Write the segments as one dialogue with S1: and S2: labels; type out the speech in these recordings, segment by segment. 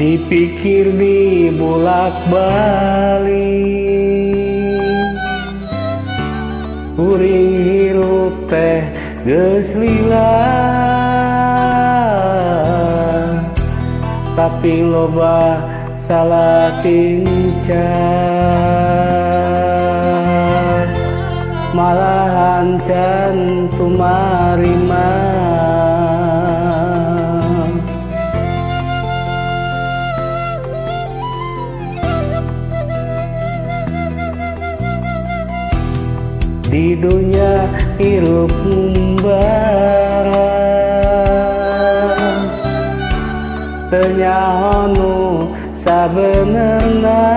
S1: dipikir di bolak-balik, kuring hirup teh geus lila, tapi loba salah tingcat, malahan can tumarima. Di dunia hirup ngumbara, teu nyaho nu sabenerna,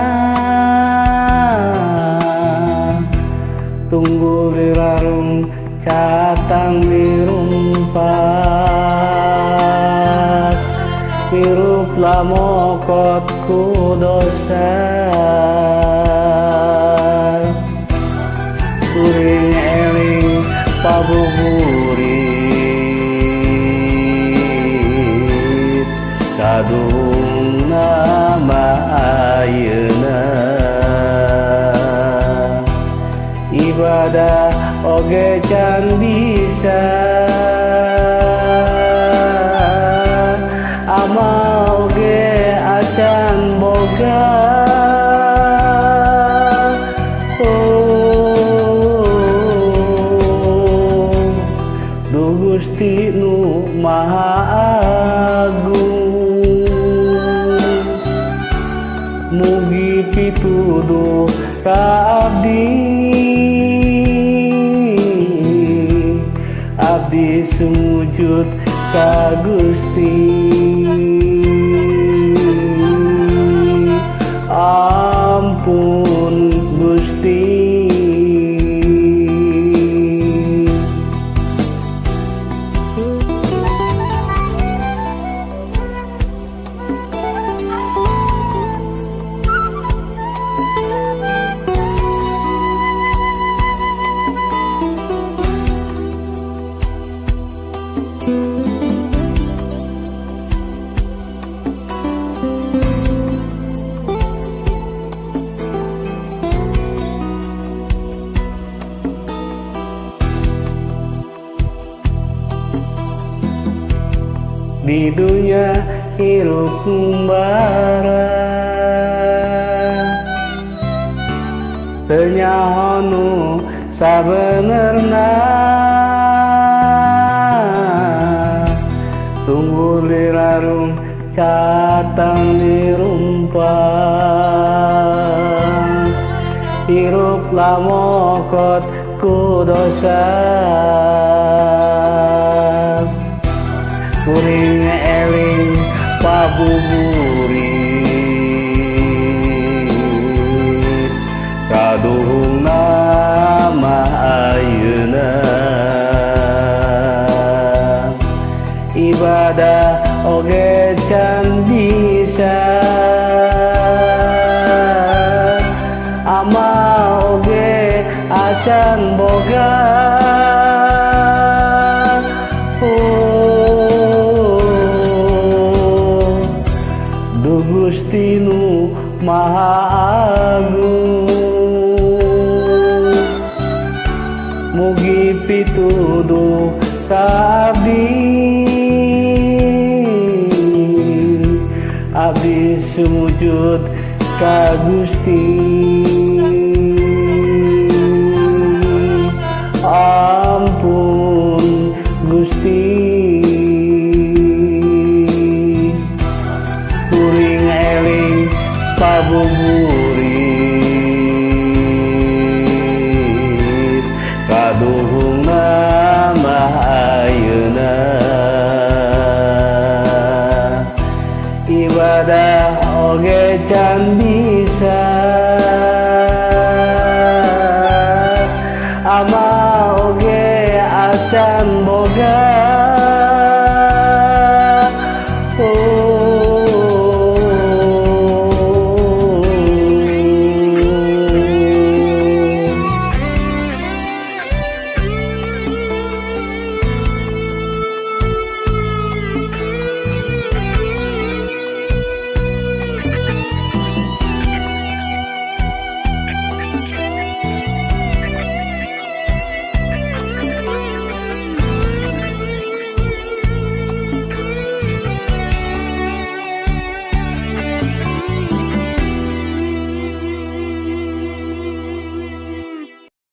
S1: tunggu dirarung catang dirumpat, hirup lamokot ku dosa, kuring eling pabuburit, kadung nama ayeuna, ibadah oge can bisa, amal oge acan boga. Gusti nu Maha Agung, mugi pituduh ka abdi, abdi sujud ka Gusti. Ampun Gusti. Di dunia hirup ngumbara, teu nyaho nu sabenerna, tunggu dirarung catang dirumpat, hirup lamokot ku dosa, kuring eling pabuburit, kadung nama ayeuna, ibadah oge can bisa, amal oge acan boga. Gusti nu Maha Agung, mugi pituduh ka abdi, abdi sujud ka Gusti. Ampun Gusti. Pabuburit, kadung nama ayeuna, ibadah oge can bisa, amal